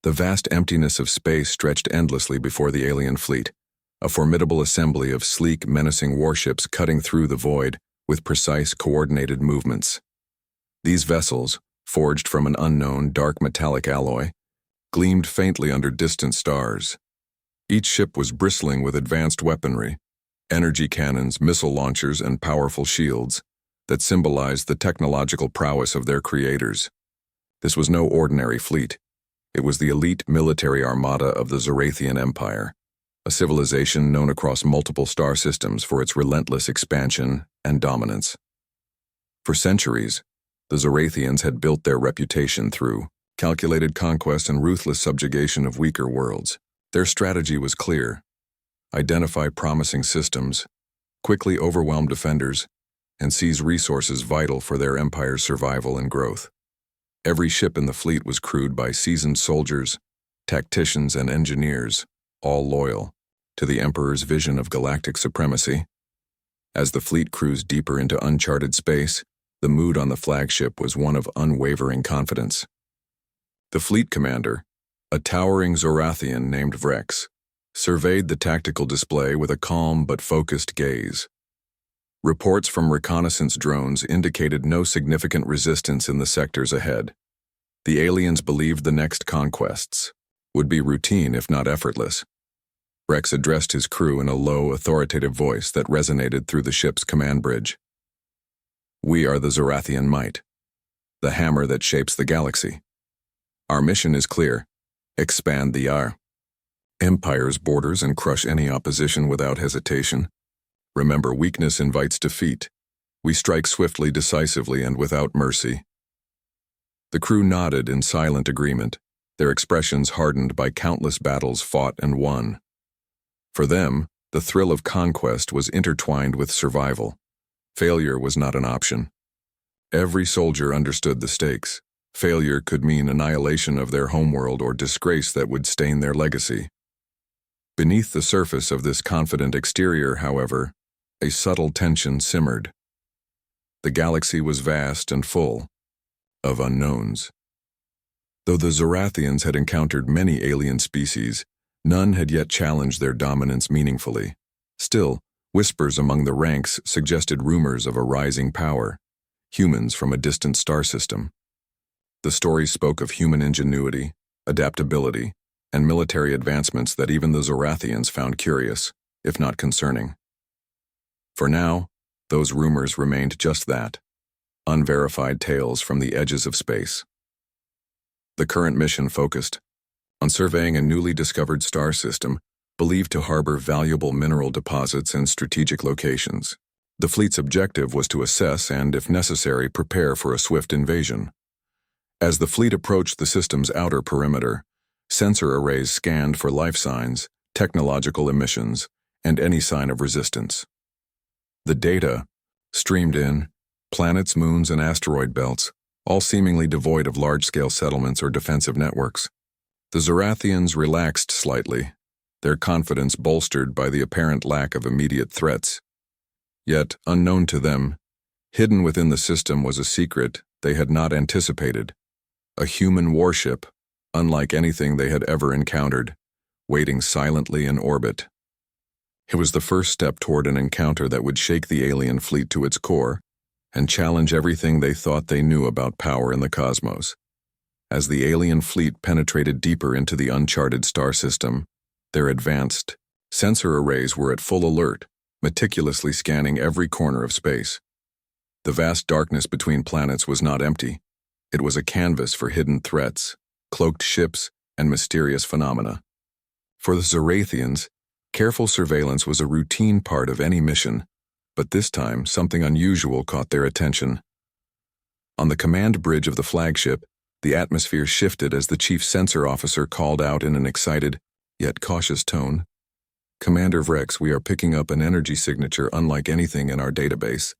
The vast emptiness of space stretched endlessly before the alien fleet, a formidable assembly of sleek, menacing warships cutting through the void with precise, coordinated movements. These vessels, forged from an unknown, dark metallic alloy, gleamed faintly under distant stars. Each ship was bristling with advanced weaponry, energy cannons, missile launchers, and powerful shields that symbolized the technological prowess of their creators. This was no ordinary fleet. It was the elite military armada of the Zorathian Empire, a civilization known across multiple star systems for its relentless expansion and dominance. For centuries, the Zorathians had built their reputation through calculated conquest and ruthless subjugation of weaker worlds. Their strategy was clear: identify promising systems, quickly overwhelm defenders, and seize resources vital for their empire's survival and growth. Every ship in the fleet was crewed by seasoned soldiers, tacticians, and engineers, all loyal to the Emperor's vision of galactic supremacy. As the fleet cruised deeper into uncharted space, the mood on the flagship was one of unwavering confidence. The fleet commander, a towering Zorathian named Vrex, surveyed the tactical display with a calm but focused gaze. Reports from reconnaissance drones indicated no significant resistance in the sectors ahead. The aliens believed the next conquests would be routine if not effortless. Vrex addressed his crew in a low, authoritative voice that resonated through the ship's command bridge. "We are the Zorathian might, the hammer that shapes the galaxy. Our mission is clear: expand the Empire's borders and crush any opposition without hesitation. Remember, weakness invites defeat. We strike swiftly, decisively, and without mercy." The crew nodded in silent agreement, their expressions hardened by countless battles fought and won. For them, the thrill of conquest was intertwined with survival. Failure was not an option. Every soldier understood the stakes. Failure could mean annihilation of their homeworld or disgrace that would stain their legacy. Beneath the surface of this confident exterior, however, a subtle tension simmered. The galaxy was vast and full of unknowns. Though the Zorathians had encountered many alien species, none had yet challenged their dominance meaningfully. Still, whispers among the ranks suggested rumors of a rising power, humans from a distant star system. The stories spoke of human ingenuity, adaptability, and military advancements that even the Zorathians found curious, if not concerning. For now, those rumors remained just that: unverified tales from the edges of space. The current mission focused on surveying a newly discovered star system believed to harbor valuable mineral deposits in strategic locations. The fleet's objective was to assess and, if necessary, prepare for a swift invasion. As the fleet approached the system's outer perimeter, sensor arrays scanned for life signs, technological emissions, and any sign of resistance. The data streamed in: planets, moons, and asteroid belts, all seemingly devoid of large-scale settlements or defensive networks. The Zorathians relaxed slightly, their confidence bolstered by the apparent lack of immediate threats. Yet, unknown to them, hidden within the system was a secret they had not anticipated: a human warship, unlike anything they had ever encountered, waiting silently in orbit. It was the first step toward an encounter that would shake the alien fleet to its core and challenge everything they thought they knew about power in the cosmos. As the alien fleet penetrated deeper into the uncharted star system, their advanced sensor arrays were at full alert, meticulously scanning every corner of space. The vast darkness between planets was not empty. It was a canvas for hidden threats, cloaked ships, and mysterious phenomena. For the Zorathians, careful surveillance was a routine part of any mission, but this time something unusual caught their attention. On the command bridge of the flagship, the atmosphere shifted as the chief sensor officer called out in an excited, yet cautious tone: "Commander Vrex, we are picking up an energy signature unlike anything in our database."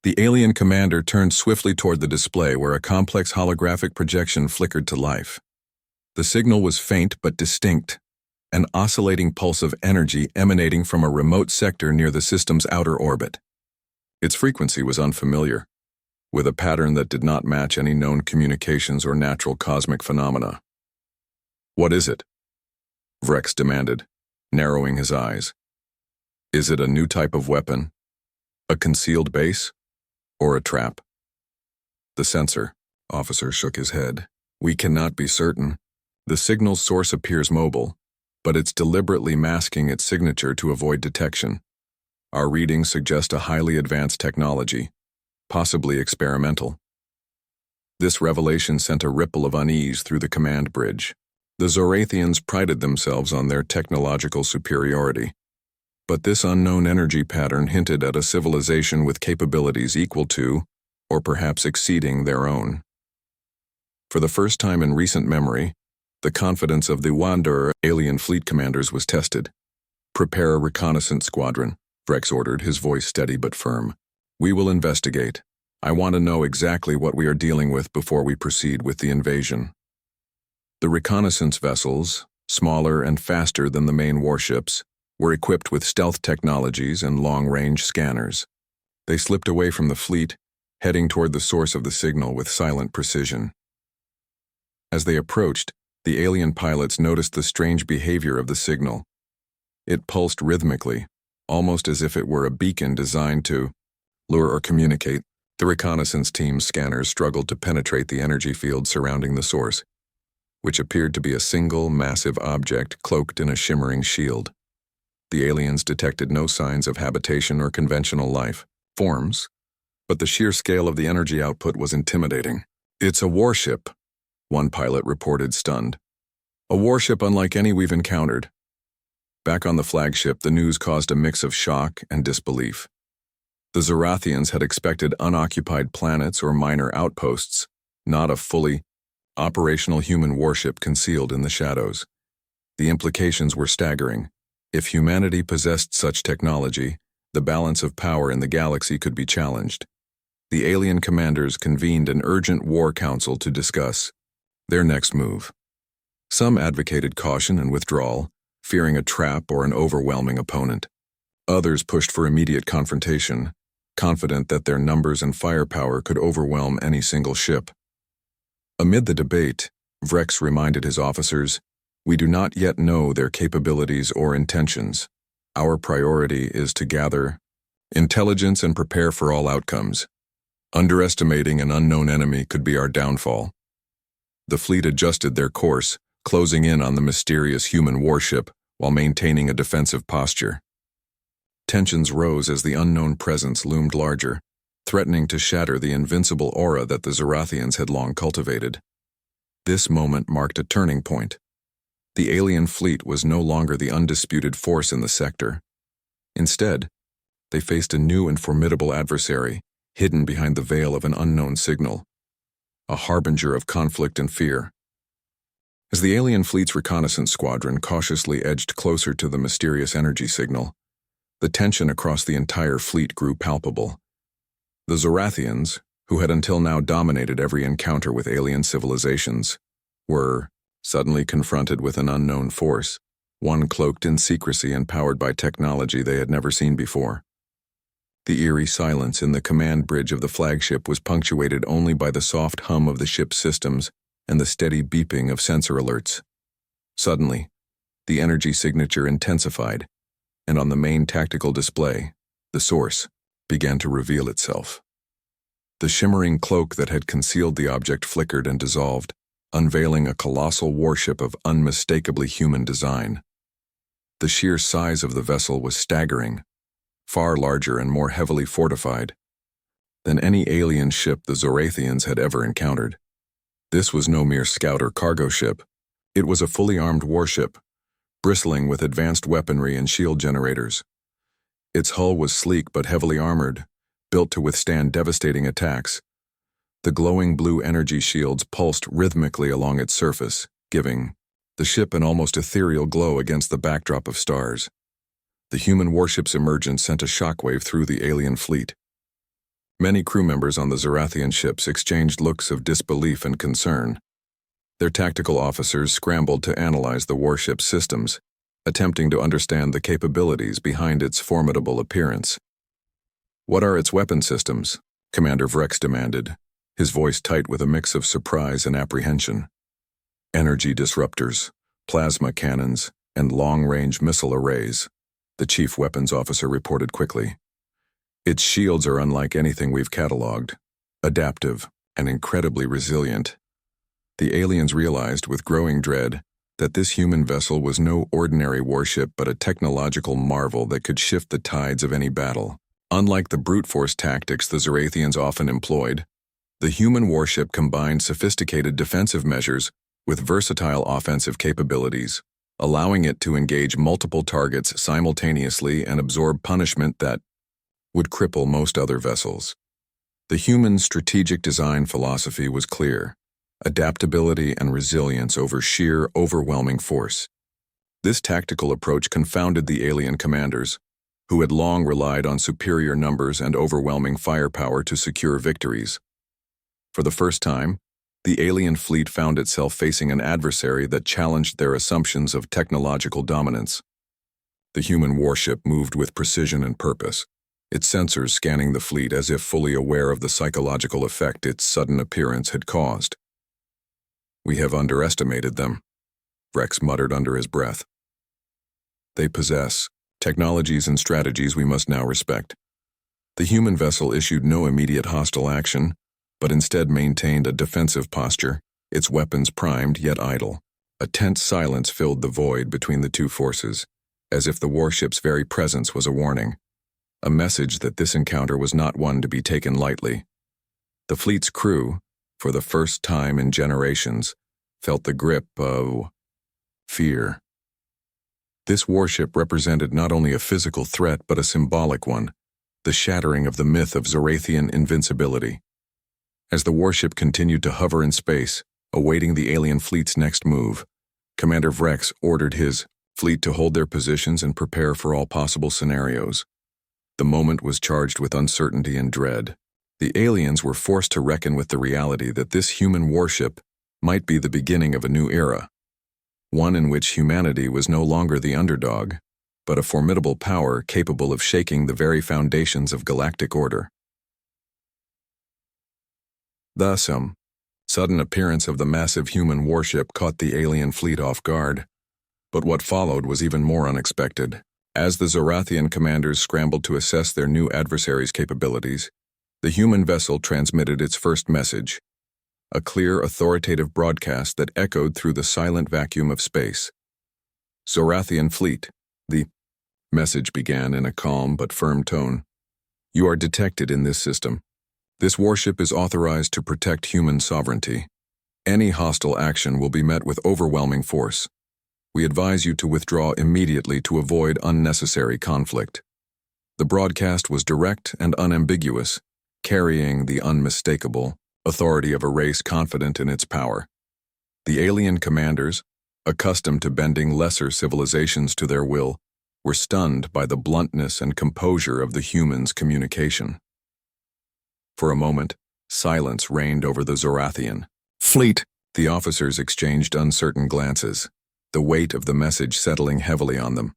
The alien commander turned swiftly toward the display where a complex holographic projection flickered to life. The signal was faint but distinct, an oscillating pulse of energy emanating from a remote sector near the system's outer orbit. Its frequency was unfamiliar, with a pattern that did not match any known communications or natural cosmic phenomena. What is it? Vrex demanded, narrowing his eyes. Is it a new type of weapon? A concealed base? Or a trap? The sensor. Officer shook his head. We cannot be certain. The signal's source appears mobile, but it's deliberately masking its signature to avoid detection. Our readings suggest a highly advanced technology, possibly experimental. This revelation sent a ripple of unease through the command bridge. The Zorathians prided themselves on their technological superiority, but this unknown energy pattern hinted at a civilization with capabilities equal to, or perhaps exceeding, their own. For the first time in recent memory, the confidence of the Wanderer alien fleet commanders was tested. Prepare a reconnaissance squadron, Vrex ordered, his voice steady but firm. We will investigate. I want to know exactly what we are dealing with before we proceed with the invasion. The reconnaissance vessels, smaller and faster than the main warships, were equipped with stealth technologies and long-range scanners. They slipped away from the fleet, heading toward the source of the signal with silent precision. As they approached, the alien pilots noticed the strange behavior of the signal. It pulsed rhythmically, almost as if it were a beacon designed to lure or communicate. The reconnaissance team's scanners struggled to penetrate the energy field surrounding the source, which appeared to be a single, massive object cloaked in a shimmering shield. The aliens detected no signs of habitation or conventional life forms, but the sheer scale of the energy output was intimidating. It's a warship, one pilot reported, stunned. A warship unlike any we've encountered. Back on the flagship, the news caused a mix of shock and disbelief. The Zorathians had expected unoccupied planets or minor outposts, not a fully operational human warship concealed in the shadows. The implications were staggering. If humanity possessed such technology, the balance of power in the galaxy could be challenged. The alien commanders convened an urgent war council to discuss their next move. Some advocated caution and withdrawal, fearing a trap or an overwhelming opponent. Others pushed for immediate confrontation, confident that their numbers and firepower could overwhelm any single ship. Amid the debate, Vrex reminded his officers, "We do not yet know their capabilities or intentions. Our priority is to gather intelligence and prepare for all outcomes. Underestimating an unknown enemy could be our downfall." The fleet adjusted their course, closing in on the mysterious human warship while maintaining a defensive posture. Tensions rose as the unknown presence loomed larger, threatening to shatter the invincible aura that the Zorathians had long cultivated. This moment marked a turning point. The alien fleet was no longer the undisputed force in the sector. Instead, they faced a new and formidable adversary, hidden behind the veil of an unknown signal, a harbinger of conflict and fear. As the alien fleet's reconnaissance squadron cautiously edged closer to the mysterious energy signal, the tension across the entire fleet grew palpable. The Zorathians, who had until now dominated every encounter with alien civilizations, were suddenly confronted with an unknown force, one cloaked in secrecy and powered by technology they had never seen before. The eerie silence in the command bridge of the flagship was punctuated only by the soft hum of the ship's systems and the steady beeping of sensor alerts. Suddenly, the energy signature intensified, and on the main tactical display, the source began to reveal itself. The shimmering cloak that had concealed the object flickered and dissolved, unveiling a colossal warship of unmistakably human design. The sheer size of the vessel was staggering, far larger and more heavily fortified than any alien ship the Zorathians had ever encountered. This was no mere scout or cargo ship. It was a fully armed warship, bristling with advanced weaponry and shield generators. Its hull was sleek but heavily armored, built to withstand devastating attacks. The glowing blue energy shields pulsed rhythmically along its surface, giving the ship an almost ethereal glow against the backdrop of stars. The human warship's emergence sent a shockwave through the alien fleet. Many crew members on the Zorathian ships exchanged looks of disbelief and concern. Their tactical officers scrambled to analyze the warship's systems, attempting to understand the capabilities behind its formidable appearance. "What are its weapon systems?" Commander Vrex demanded, his voice tight with a mix of surprise and apprehension. "Energy disruptors, plasma cannons, and long-range missile arrays, the chief weapons officer reported quickly. Its shields are unlike anything we've cataloged, adaptive and incredibly resilient. The aliens realized with growing dread that this human vessel was no ordinary warship but a technological marvel that could shift the tides of any battle. Unlike the brute force tactics the Zorathians often employed, the human warship combined sophisticated defensive measures with versatile offensive capabilities, allowing it to engage multiple targets simultaneously and absorb punishment that would cripple most other vessels. The human strategic design philosophy was clear: adaptability and resilience over sheer, overwhelming force. This tactical approach confounded the alien commanders, who had long relied on superior numbers and overwhelming firepower to secure victories. For the first time, the alien fleet found itself facing an adversary that challenged their assumptions of technological dominance. The human warship moved with precision and purpose, its sensors scanning the fleet as if fully aware of the psychological effect its sudden appearance had caused. "We have underestimated them," Rex muttered under his breath. "They possess technologies and strategies we must now respect." The human vessel issued no immediate hostile action, but instead maintained a defensive posture, its weapons primed yet idle. A tense silence filled the void between the two forces, as if the warship's very presence was a warning, a message that this encounter was not one to be taken lightly. The fleet's crew, for the first time in generations, felt the grip of fear. This warship represented not only a physical threat but a symbolic one, the shattering of the myth of Zorathian invincibility. As the warship continued to hover in space, awaiting the alien fleet's next move, Commander Vrex ordered his fleet to hold their positions and prepare for all possible scenarios. The moment was charged with uncertainty and dread. The aliens were forced to reckon with the reality that this human warship might be the beginning of a new era, one in which humanity was no longer the underdog, but a formidable power capable of shaking the very foundations of galactic order. The sudden appearance of the massive human warship caught the alien fleet off guard, but what followed was even more unexpected. As the Zorathian commanders scrambled to assess their new adversary's capabilities, the human vessel transmitted its first message, a clear, authoritative broadcast that echoed through the silent vacuum of space. "Zorathian fleet," the message began in a calm but firm tone. "You are detected in this system. This warship is authorized to protect human sovereignty. Any hostile action will be met with overwhelming force. We advise you to withdraw immediately to avoid unnecessary conflict." The broadcast was direct and unambiguous, carrying the unmistakable authority of a race confident in its power. The alien commanders, accustomed to bending lesser civilizations to their will, were stunned by the bluntness and composure of the humans' communication. For a moment, silence reigned over the Zorathian fleet. The officers exchanged uncertain glances, the weight of the message settling heavily on them.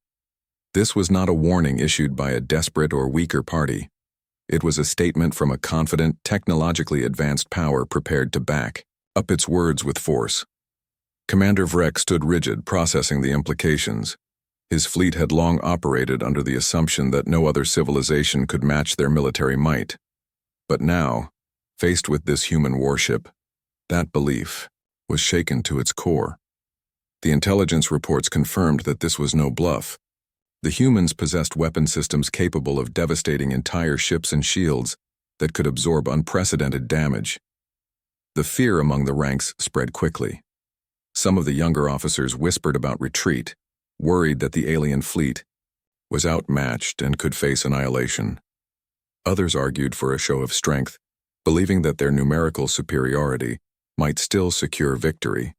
This was not a warning issued by a desperate or weaker party. It was a statement from a confident, technologically advanced power prepared to back up its words with force. Commander Vrex stood rigid, processing the implications. His fleet had long operated under the assumption that no other civilization could match their military might. But now, faced with this human warship, that belief was shaken to its core. The intelligence reports confirmed that this was no bluff. The humans possessed weapon systems capable of devastating entire ships and shields that could absorb unprecedented damage. The fear among the ranks spread quickly. Some of the younger officers whispered about retreat, worried that the alien fleet was outmatched and could face annihilation. Others argued for a show of strength, believing that their numerical superiority might still secure victory.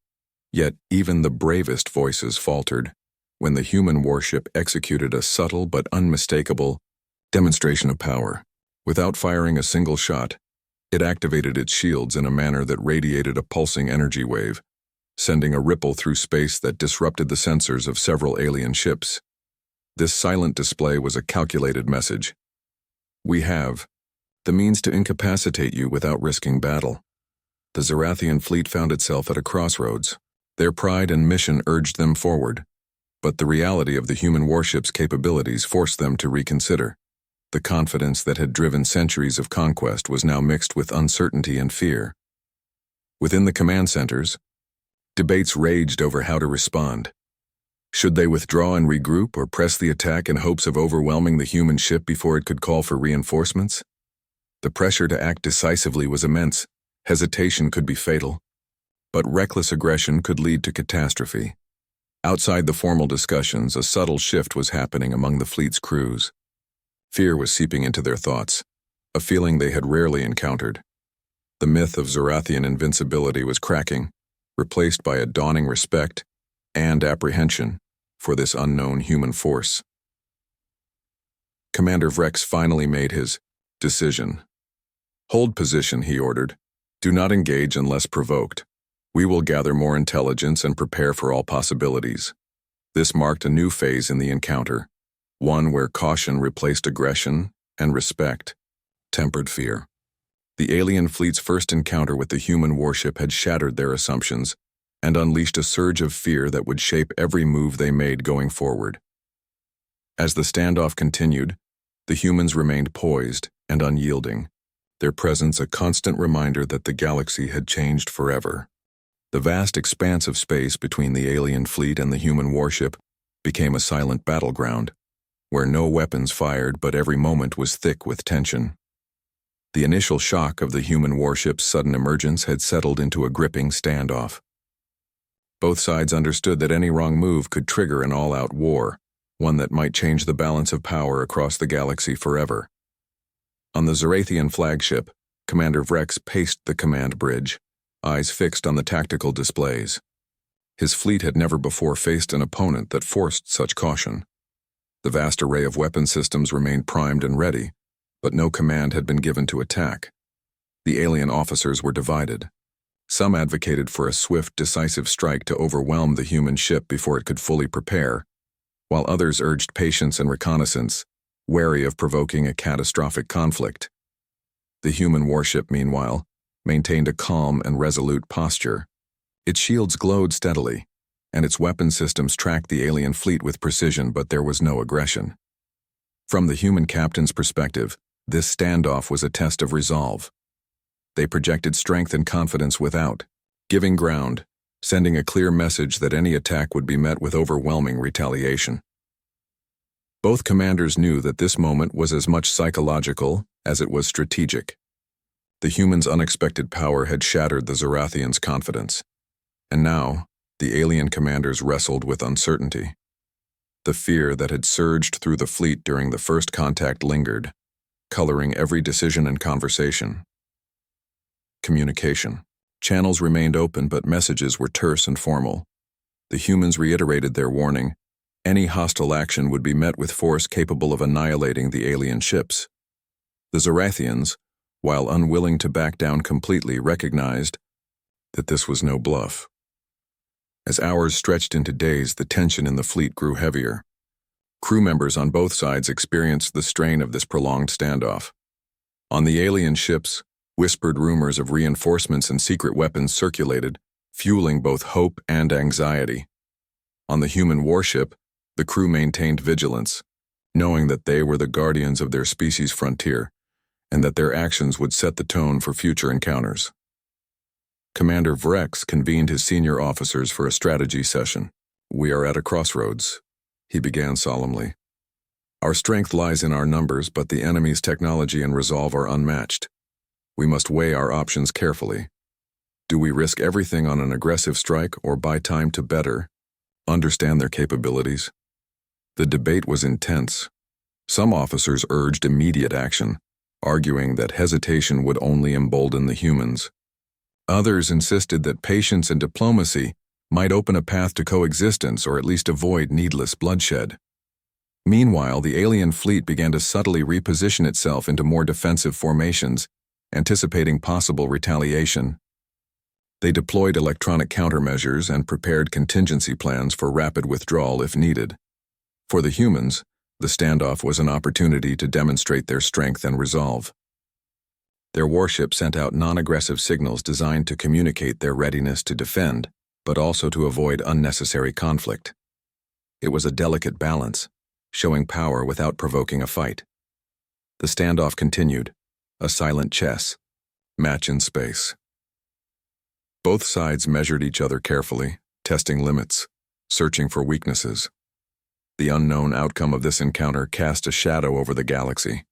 Yet even the bravest voices faltered when the human warship executed a subtle but unmistakable demonstration of power. Without firing a single shot, it activated its shields in a manner that radiated a pulsing energy wave, sending a ripple through space that disrupted the sensors of several alien ships. This silent display was a calculated message. "We have the means to incapacitate you without risking battle." The Zorathian fleet found itself at a crossroads. Their pride and mission urged them forward, but the reality of the human warship's capabilities forced them to reconsider. The confidence that had driven centuries of conquest was now mixed with uncertainty and fear. Within the command centers, debates raged over how to respond. Should they withdraw and regroup or press the attack in hopes of overwhelming the human ship before it could call for reinforcements? The pressure to act decisively was immense. Hesitation could be fatal, but reckless aggression could lead to catastrophe. Outside the formal discussions, a subtle shift was happening among the fleet's crews. Fear was seeping into their thoughts, a feeling they had rarely encountered. The myth of Zorathian invincibility was cracking, replaced by a dawning respect and apprehension for this unknown human force. Commander Vrex finally made his decision. "Hold position," he ordered. "Do not engage unless provoked. We will gather more intelligence and prepare for all possibilities." This marked a new phase in the encounter, one where caution replaced aggression and respect tempered fear. The alien fleet's first encounter with the human warship had shattered their assumptions and unleashed a surge of fear that would shape every move they made going forward. As the standoff continued, the humans remained poised and unyielding, their presence a constant reminder that the galaxy had changed forever. The vast expanse of space between the alien fleet and the human warship became a silent battleground, where no weapons fired but every moment was thick with tension. The initial shock of the human warship's sudden emergence had settled into a gripping standoff. Both sides understood that any wrong move could trigger an all-out war, one that might change the balance of power across the galaxy forever. On the Zorathian flagship, Commander Vrex paced the command bridge, eyes fixed on the tactical displays. His fleet had never before faced an opponent that forced such caution. The vast array of weapon systems remained primed and ready, but no command had been given to attack. The alien officers were divided. Some advocated for a swift, decisive strike to overwhelm the human ship before it could fully prepare, while others urged patience and reconnaissance, wary of provoking a catastrophic conflict. The human warship, meanwhile, maintained a calm and resolute posture. Its shields glowed steadily, and its weapon systems tracked the alien fleet with precision, but there was no aggression. From the human captain's perspective, this standoff was a test of resolve. They projected strength and confidence without giving ground, sending a clear message that any attack would be met with overwhelming retaliation. Both commanders knew that this moment was as much psychological as it was strategic. The humans' unexpected power had shattered the Zorathians' confidence, and now the alien commanders wrestled with uncertainty. The fear that had surged through the fleet during the first contact lingered, coloring every decision and conversation. Communication. Channels remained open, but messages were terse and formal. The humans reiterated their warning: any hostile action would be met with force capable of annihilating the alien ships. The Zorathians, while unwilling to back down completely, recognized that this was no bluff. As hours stretched into days, the tension in the fleet grew heavier. Crew members on both sides experienced the strain of this prolonged standoff. On the alien ships, whispered rumors of reinforcements and secret weapons circulated, fueling both hope and anxiety. On the human warship, the crew maintained vigilance, knowing that they were the guardians of their species' frontier, and that their actions would set the tone for future encounters. Commander Vrex convened his senior officers for a strategy session. "We are at a crossroads," he began solemnly. "Our strength lies in our numbers, but the enemy's technology and resolve are unmatched. We must weigh our options carefully. Do we risk everything on an aggressive strike or buy time to better understand their capabilities?" The debate was intense. Some officers urged immediate action, arguing that hesitation would only embolden the humans. Others insisted that patience and diplomacy might open a path to coexistence or at least avoid needless bloodshed. Meanwhile, the alien fleet began to subtly reposition itself into more defensive formations, anticipating possible retaliation. They deployed electronic countermeasures and prepared contingency plans for rapid withdrawal if needed. For the humans, the standoff was an opportunity to demonstrate their strength and resolve. Their warship sent out non-aggressive signals designed to communicate their readiness to defend, but also to avoid unnecessary conflict. It was a delicate balance, showing power without provoking a fight. The standoff continued, a silent chess, match in space. Both sides measured each other carefully, testing limits, searching for weaknesses. The unknown outcome of this encounter cast a shadow over the galaxy.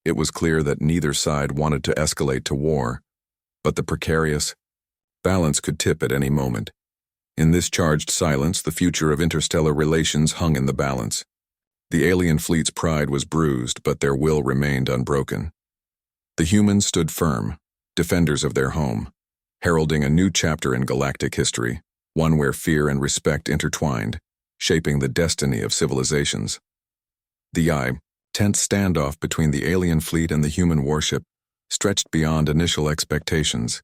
It was clear that neither side wanted to escalate to war, but the precarious balance could tip at any moment. In this charged silence, the future of interstellar relations hung in the balance. The alien fleet's pride was bruised, but their will remained unbroken. The humans stood firm, defenders of their home, heralding a new chapter in galactic history, one where fear and respect intertwined, shaping the destiny of civilizations. The tense standoff between the alien fleet and the human warship stretched beyond initial expectations,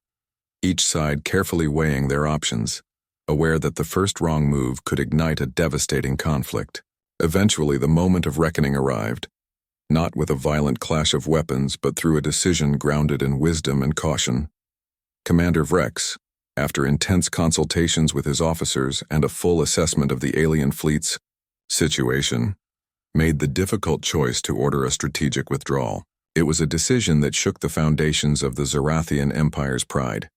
each side carefully weighing their options, aware that the first wrong move could ignite a devastating conflict. Eventually, the moment of reckoning arrived, not with a violent clash of weapons, but through a decision grounded in wisdom and caution. Commander Vrex, after intense consultations with his officers and a full assessment of the alien fleet's situation, made the difficult choice to order a strategic withdrawal. It was a decision that shook the foundations of the Zorathian Empire's pride.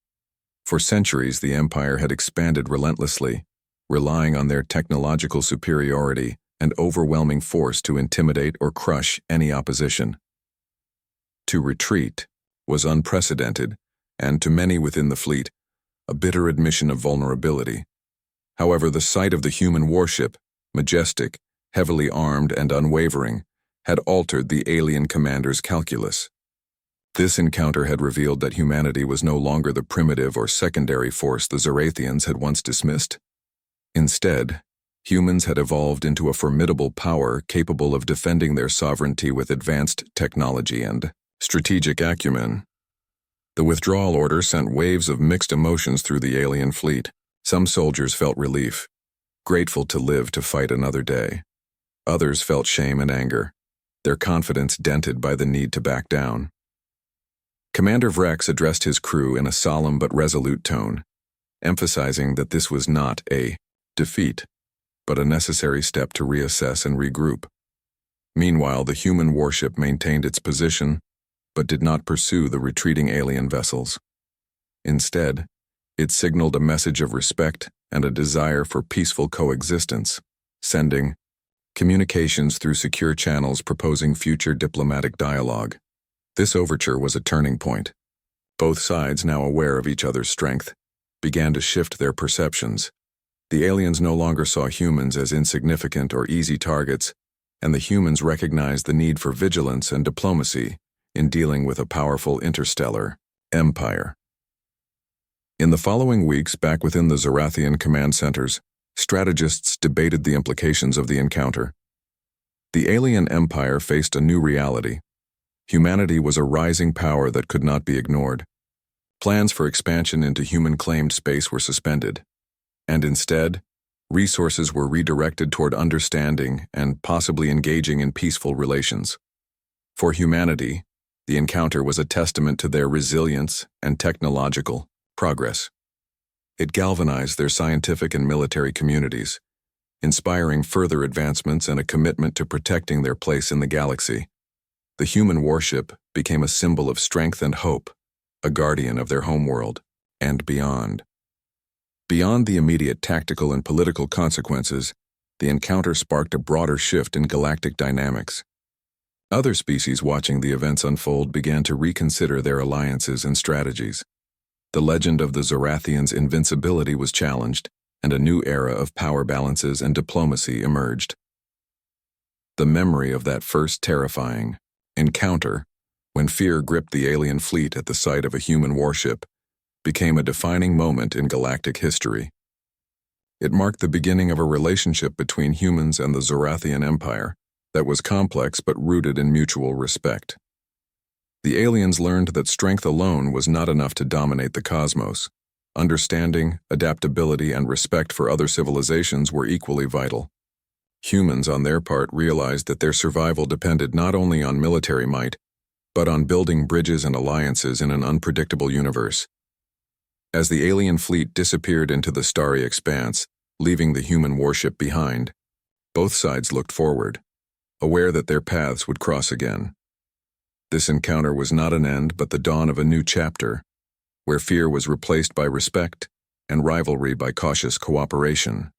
For centuries, the Empire had expanded relentlessly, relying on their technological superiority and overwhelming force to intimidate or crush any opposition. To retreat was unprecedented, and to many within the fleet, a bitter admission of vulnerability. However, the sight of the human warship, majestic, heavily armed and unwavering, had altered the alien commander's calculus. This encounter had revealed that humanity was no longer the primitive or secondary force the Zorathians had once dismissed. Instead, humans had evolved into a formidable power capable of defending their sovereignty with advanced technology and strategic acumen. The withdrawal order sent waves of mixed emotions through the alien fleet. Some soldiers felt relief, grateful to live to fight another day. Others felt shame and anger, their confidence dented by the need to back down. Commander Vrex addressed his crew in a solemn but resolute tone, emphasizing that this was not a defeat, but a necessary step to reassess and regroup. Meanwhile, the human warship maintained its position, but did not pursue the retreating alien vessels. Instead, it signaled a message of respect and a desire for peaceful coexistence, sending communications through secure channels proposing future diplomatic dialogue. This overture was a turning point. Both sides, now aware of each other's strength, began to shift their perceptions. The aliens no longer saw humans as insignificant or easy targets, and the humans recognized the need for vigilance and diplomacy in dealing with a powerful interstellar empire. In the following weeks, back within the Zorathian command centers, strategists debated the implications of the encounter. The alien empire faced a new reality. Humanity was a rising power that could not be ignored. Plans for expansion into human-claimed space were suspended, and instead, resources were redirected toward understanding and possibly engaging in peaceful relations. For humanity, the encounter was a testament to their resilience and technological progress. It galvanized their scientific and military communities, inspiring further advancements and a commitment to protecting their place in the galaxy. The human warship became a symbol of strength and hope, a guardian of their homeworld, and beyond. Beyond the immediate tactical and political consequences, the encounter sparked a broader shift in galactic dynamics. Other species watching the events unfold began to reconsider their alliances and strategies. The legend of the Zorathians' invincibility was challenged, and a new era of power balances and diplomacy emerged. The memory of that first terrifying encounter, when fear gripped the alien fleet at the sight of a human warship, became a defining moment in galactic history. It marked the beginning of a relationship between humans and the Zorathian Empire that was complex but rooted in mutual respect. The aliens learned that strength alone was not enough to dominate the cosmos. Understanding, adaptability, and respect for other civilizations were equally vital. Humans, on their part, realized that their survival depended not only on military might, but on building bridges and alliances in an unpredictable universe. As the alien fleet disappeared into the starry expanse, leaving the human warship behind, both sides looked forward, aware that their paths would cross again. This encounter was not an end but the dawn of a new chapter, where fear was replaced by respect and rivalry by cautious cooperation.